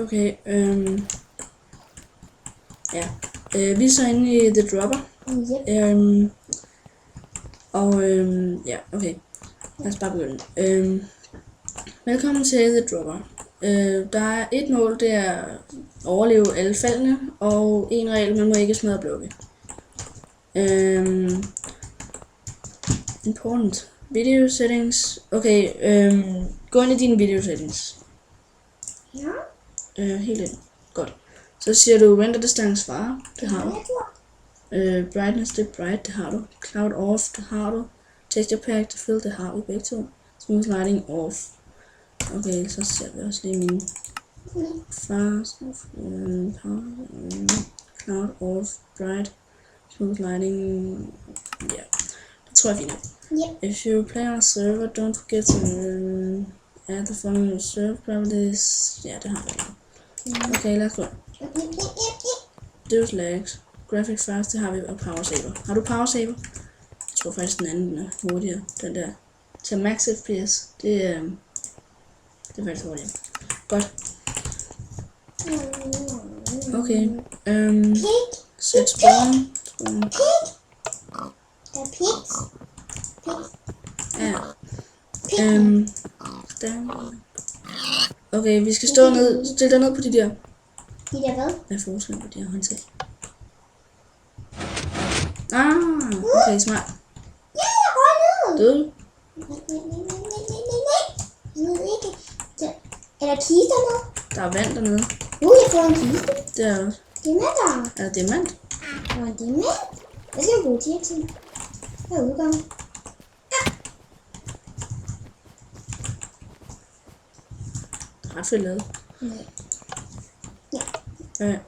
Okay, ja. Vi er så inde i The Dropper. Yep. Ja, okay. Lad os bare begynde. Velkommen til The Dropper. Der er et mål, det er at overleve alle faldene, og en regel, man må ikke smadre blokke. Important. Video settings. Okay, gå ind i dine video settings. Ja. Helt ind. Godt. Så siger du render distance far. Det har du. Brightness, det er bright, det har du. Cloud off, det har du. Texture pack, det fill, det har vi begge to. Smooth lighting off. Okay, så ser vi også lige mine. Fast, cloud off, bright, smooth lighting. Ja, det tror jeg fint. Yep. If you play on a server, don't forget to add the following server properties. Ja, det har vi. Okay, lad os gå. Reduce lags. Graphic fast, det har vi, og power saver. Har du power saver? Jeg tror faktisk den anden er hurtigere. Den der til max FPS, det er faktisk hurtigere. Godt. Okay. Set spawn. Der er pigs. Ja. Okay, vi skal stå ned. Stil dig ned på de der. De der hvad? Hvad er forskellen på de her håndtag? Okay, smart. Ja, jeg røg ned. Døde du? Nej. Er der kister med? Der er vand dernede. Jeg får en kiste. Det er også. Diamanter. Er det diamant? Og en diamant. Hvad skal jeg bruge til? Hvad er udgangen? Ret fedt lavet. Ja.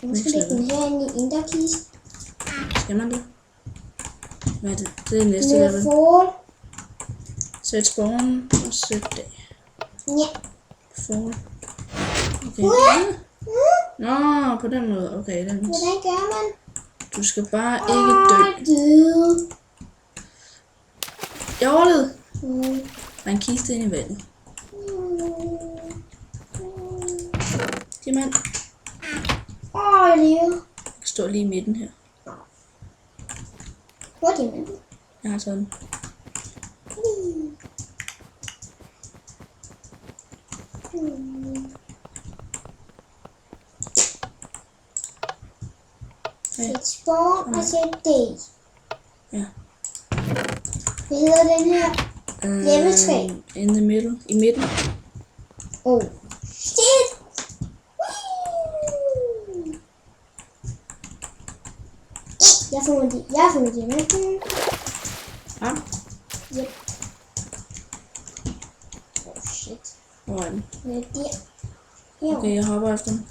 Nu skal lægge den herinde i inderkisten. Skal man det? Hvad er det? Det er næste level. Fall. Sæt spawn og sæt dag. Ja. Fall. Okay. Nå, på den måde. Okay, den. Hvordan gør man? Du skal bare ikke dø. Jeg overlevede. Der er en kiste inde i vandet. Diamant. Jeg lever. Jeg kan stå lige i midten her. Hvor er diamanten? Jeg har sådan. Sæt spawn og sæt dag. Ja. Hvad hedder den her? Level 3. In the middle. I midten. Shit! Jeg har fundet diamanten. Ja. Yep. Shit. Hvor er den? Hvad er det der? Okay, jeg hopper efter den.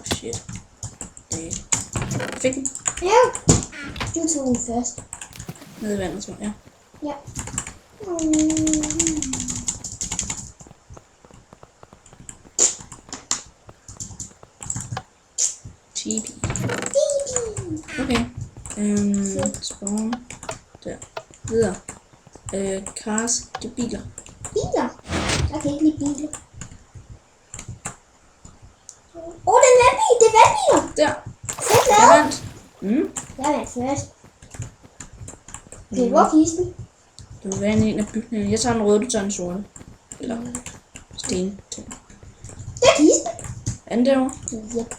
Shit. Det. Fik den? Ja. Du tog den først. Nede i vandet, tror jeg. Ja. TP. Okay. Spawn. Der. Videre. Cars. Det er biler. Biler? Jeg kan ikke lide biler. Det er vandbil. Det er vandbiler. Der. Fedt Jeg lavet. vandt. Jeg vandt først. Okay, hvor er kisten? Du vil være en af bygningerne. Jeg tager den røde, du tager den sorte. Eller sten. Det er kisten. Er den derovre? Yep.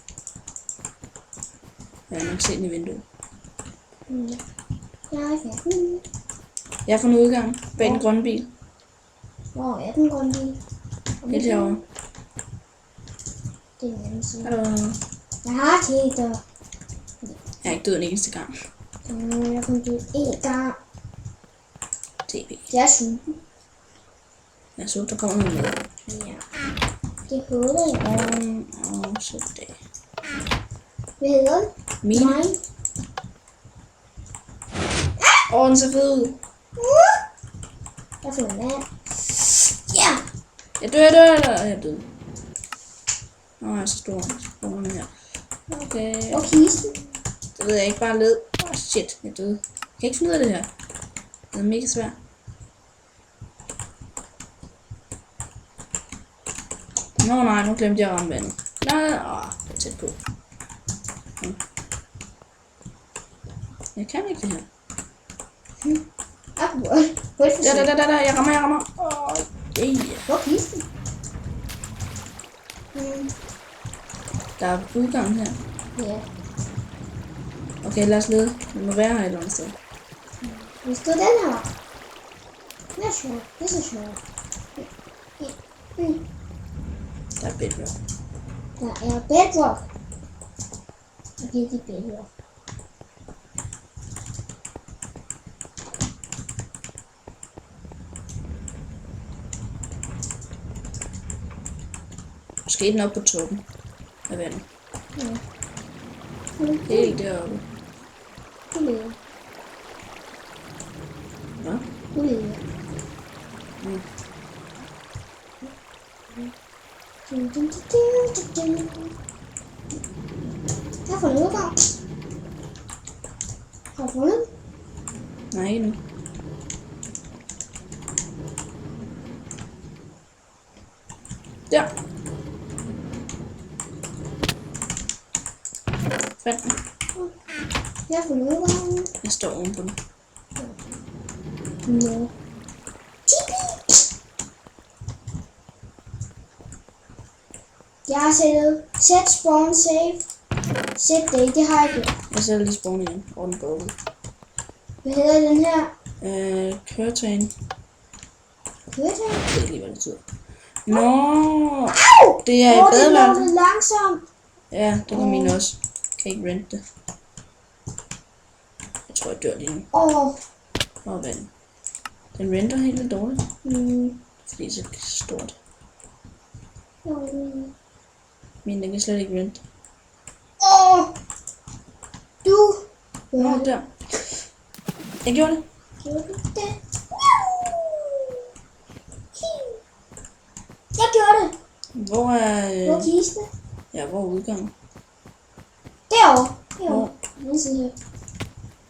Ja, man kan se den i vinduet. Jeg er færdig. Jeg har fundet udgang bag den grønne bil. Hvor er den grønne bil? Helt herovre. Det er den anden side. Hallo. Jeg har set dig. Jeg er ikke død en eneste gang. Jeg kom død en gang. TP. Det er sulten. Jeg så, der kommer noget med. Ja. Det håber jeg. Og så det. Hvad hedder den? Mine. Den ser fed ud. Jeg får en vand. Ja. Jeg dør. Jeg er død. Jeg er så stor. Her. Okay. Og kisten. Det ved jeg ikke, bare led. Shit, jeg er død. Jeg kan ikke finde ud af det her. Det er mega svært. Nå nej, nu glemte jeg at ramme vandet. Nej, det er tæt på. Jeg kan ikke det her. Der, jeg rammer. Hvor er kisten? Der er udgang her. Ja. Okay, lad os lede. Vi må være her et eller andet sted. Hvis du den her. Det er sjovt. Det er så sjovt. Der er bedrock. Der er bedrock. Okay, det er bedrock. Måske den op på toppen af vandet. Ja. Helt deroppe. Du lever. Hvad? Du lever. Jeg har fundet udgang. Har du fundet? Nej, ikke nu. Der. Fandt den. Jeg har fundet udgang. Jeg står ovenpå den. Nå. Jeg har set spawn save. Set day, det har jeg gjort. Jeg sætter lige spawn igen. Og den går ud. Hvad hedder den her? Curtain. Køretøj? Jeg ved ikke lige, hvad det betyder. Nå, det er i det badeværelset. er langsomt. Ja, det var min også. Kan ikke rente det. Jeg tror, jeg dør lige nu. Og vand. Den renter helt lidt dårligt. Fordi det er så stort. Min den kan slet ikke rente. Du. Nå, der. Jeg gjorde det. Gjorde du det? Jeg gjorde det. Hvor er... Hvor er kisten? Ja, hvor er udgangen? Derovre. Hvor? Den side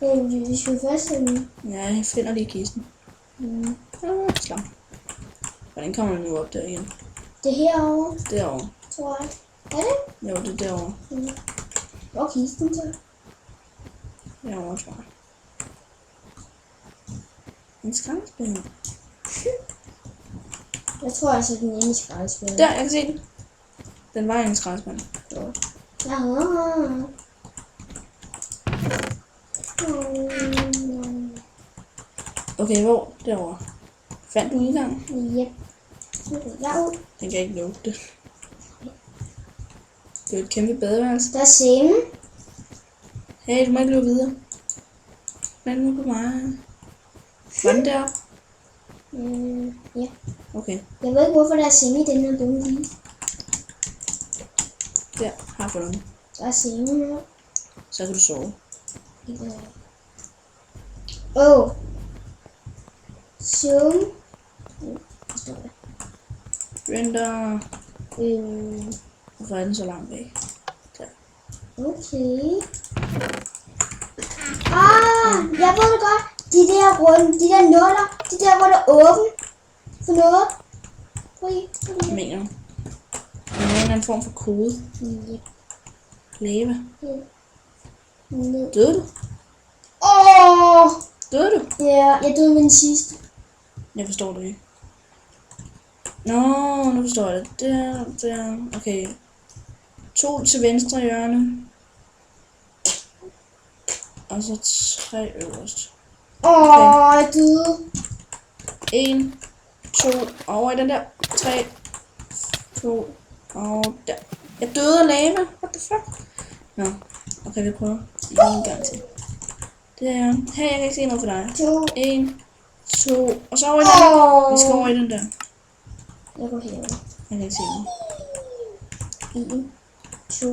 her. Vi skal først have den. Ja, jeg finder lige kisten. Slam. Hvordan kommer den nu op der igen? Det er herovre, Derovre. tror jeg. Er det? Jo, det er derovre. Hvor er kisten så? Derovre, tror jeg. En skraldespand. Jeg tror altså, den ene skraldespand. Der, jeg kan se den. Den var i en skraldespand. Okay, hvor? Derovre. Fandt du udgangen? Yep. Den kan ikke lukke det. Det er et kæmpe badeværelse. Der er sengen. Hey, du må ikke løbe videre. Vent nu på mig. Var den deroppe? Ja. Okay, Jeg ved ikke, hvorfor der er senge i den her dumme bil. der har jeg den. Der er sengen her. Så kan du sove. Zoom. Render. Hvorfor er den så langt væk? Der. Okay. Jeg ved det godt. De der runde, de der nuller, de der, hvor der er åben for noget. Hvad mener du? Det er en eller anden form for kode. Yep. Lava. Ned. Døde du? Døde du? Ja, jeg døde med den sidste. Jeg forstår det ikke. Nå, nu forstår jeg det. Der. Okay. 2 til venstre hjørne. Og så 3 øverst. Jeg døde. 1, 2, over i den der. 3, 2, og der. Jeg døde af lava. What the fuck? Nå, okay, vi prøver. En gang til. Det er... Hey, jeg kan ikke se noget for dig. 1, 2, og så over i den der. Vi skal over i den der. Jeg går herover. Jeg kan ikke se noget. 1, 2,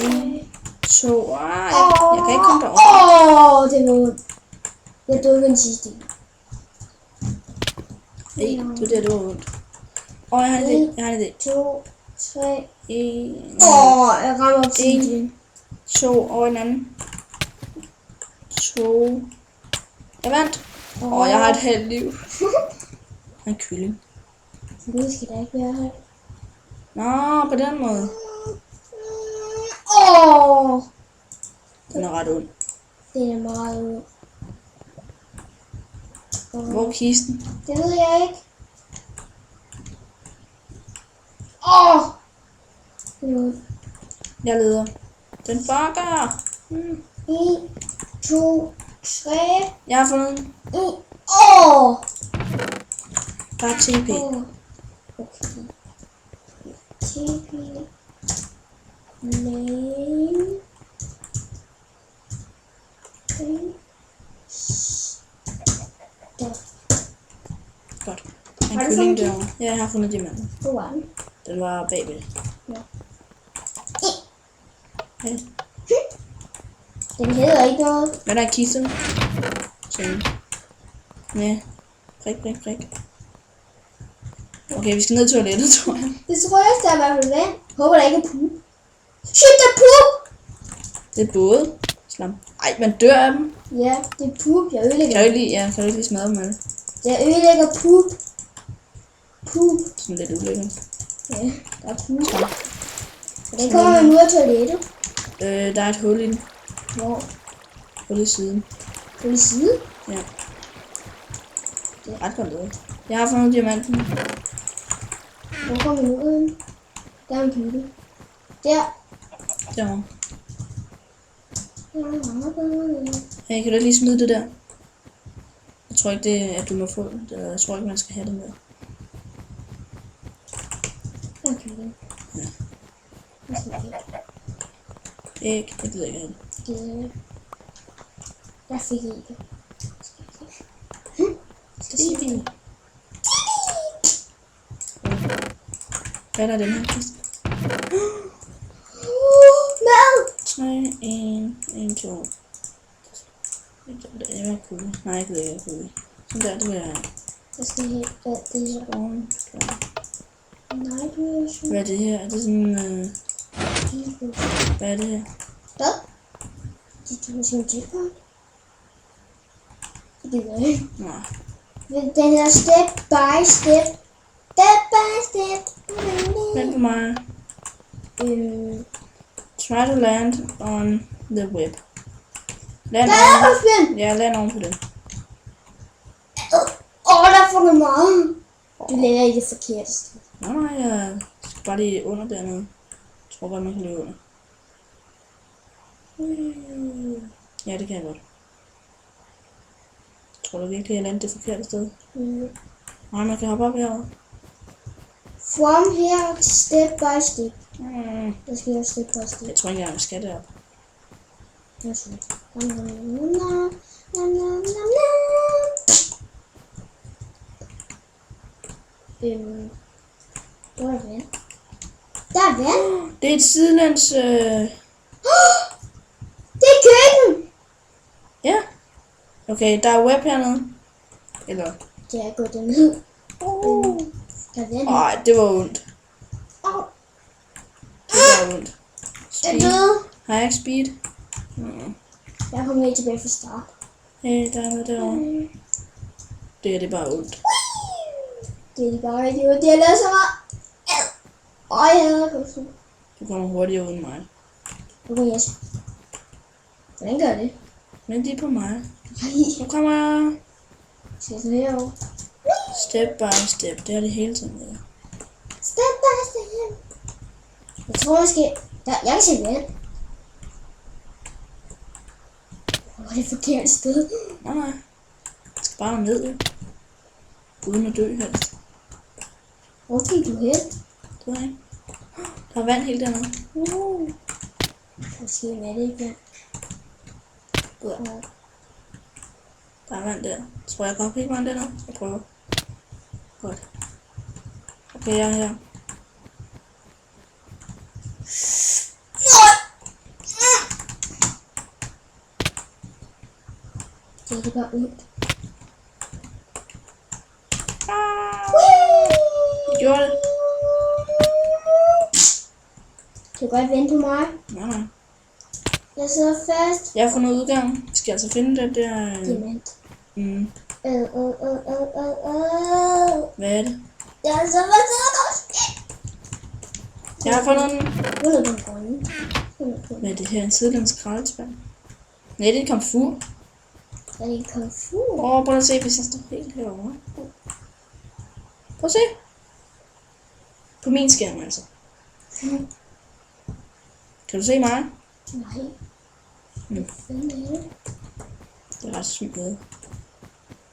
1, 2. Jeg kan ikke komme derover. Det var ondt. Jeg døde med den sidste. Det var det var ondt. Jeg har det. 2, 3. 1, Jeg rammer op til 1, 2, over den anden. 2. Jeg vandt. Jeg har et halvt liv. En kylling. Det skal da ikke være her. Nå, på den måde. Åh! Den er ret ond. Det er meget... Hvor er kisten? Det ved jeg ikke. Åh! Jeg leder. Den fucker! 1, 2, 3. Jeg har fundet den. Åh! Bare TP. Okay. TP. Name. Godt. Har En du kylling fundet derovre. Ja, jeg har fundet diamanten. Hvor var den? Den var bagved. Ja. Ja. Den hedder ikke noget. Hvad er der i kisten? Sådan. Ja. Prik. Okay, vi skal ned til toilettet, tror jeg. Det tror jeg, der er i hvert fald vand. Håber, der ikke er poop. Shit, der er poop! Det er både. Slam. Ej, man dør af dem. Ja, det er poop. Jeg ødelægger. Kan du ikke lige smadre dem med det? Jeg ødelægger poop. Poop. Sådan lidt ulækkert. Ja, der er poop. Slam. Hvordan kommer man ud af toilettet? Der er et hul i den. Hvor? Hul i siden. På den side? Ja. Det er ret godt lavet. Jeg har fundet diamanten. Hvor kommer man ud af den? Der er en pytte. Der. Derovre. Hey, kan du lige smide det der? Jeg tror ikke, det er, at du må få det. Jeg tror ikke, man skal have det med. Okay. Ja. Hvad skal jeg Æg. Jeg gider ikke have det. det? Jeg fik ikke. Stevie. Hvad er der den her kiste? Mad! 3, 1, 2. Det er cool. Nej, jeg gider ikke cool. Sådan der, det vil jeg have. Jeg skal have det her. Nej, du er jo Hvad er det her? Er det sådan... Hvad er det her? Hvad? Det er sådan en jetpack. Det gider jeg ikke. Nej. Men den hedder step by step. Step by step. Vent på mig. Try to land on the web. Land Der er oven. husband! Ja, land oven på den. Der er for meget. Du lander i det forkerte sted. Nej, jeg skal bare lige under dernede. Jeg tror godt, man kan løbe under. Ja, det kan jeg godt. Tror du virkelig, jeg lander det forkerte sted? Nej, man kan hoppe op herovre. From here to step by step. Mm. Der skal jeg step by step. Jeg tror ikke, jeg skal derop. Jeg synes. Der er vand. Der er vand. Det er et sidelands... Det er køkken. Ja. Okay, der er web hernede. Eller... Det er gået derned. Der er vand. Ej, det var ondt. Det var ondt. Jeg er død. Har jeg ikke speed? Jeg kommer helt tilbage fra start. Hey, der er noget derovre. Det er bare ondt. Det er bare rigtig ondt. Det har lavet så meget. Jeg hader kussen. Du kommer hurtigere uden mig. Okay, yes. Hvordan gør det? Men de er på mig. Nej. Nu kommer jeg. Skal jeg så herovre? Step by step. Det er det hele tiden med. Step by step. Jeg tror måske... Jeg kan se vand. Hvor er det forkert sted? Nej. Jeg skal bare ned, jo. Uden at dø helst. Hvor gik du hen? Det ved jeg ikke. Der er vand helt dernede. Måske er det ikke vand. Ja. Der er vand der. Tror jeg godt ikke vand dernede. Jeg prøver. Godt. Okay, jeg er her. Det er bare ondt. Jeg gjorde det. Kan du godt vente på mig? Nej. Jeg sidder fast. Jeg har fundet udgang. Vi skal altså finde den der... Diamant. Hvad er det? Jeg er så fast. Jeg har fundet den. Hvor er den grønne? Hvad er det her? En sidelæns skraldespand? Nej, det er en komfur. Er det en komfur? Prøv at se, hvis jeg står helt herovre. Prøv at se. På min skærm, altså. Kan du se mig? Nej. Mm. Hvad fanden er det? Det er ret sygt noget.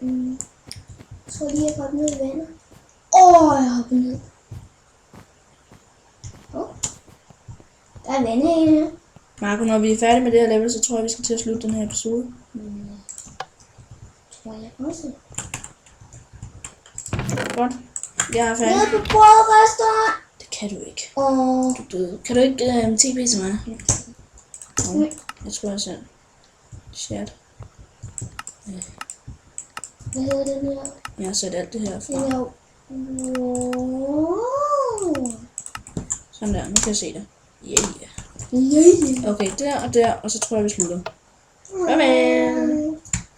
Jeg tror lige, jeg går ned i vandet. Jeg hopper ned. Der er vand herinde. Marco, når vi er færdige med det her level, så tror jeg, vi skal til at slutte den her episode. Tror jeg også. Godt. Jeg er færdig. Nede på brødrestaurant. Det kan du ikke. Og Du døde. Kan du ikke TP til mig? Nå, jeg tror jeg selv. Chat. hvad hedder den her? Jeg har sat alt det her Den fra. er Sådan der, nu kan jeg se det. Yeah. yeah. Okay, der og der, og så tror jeg, vi slutter. Bye bye.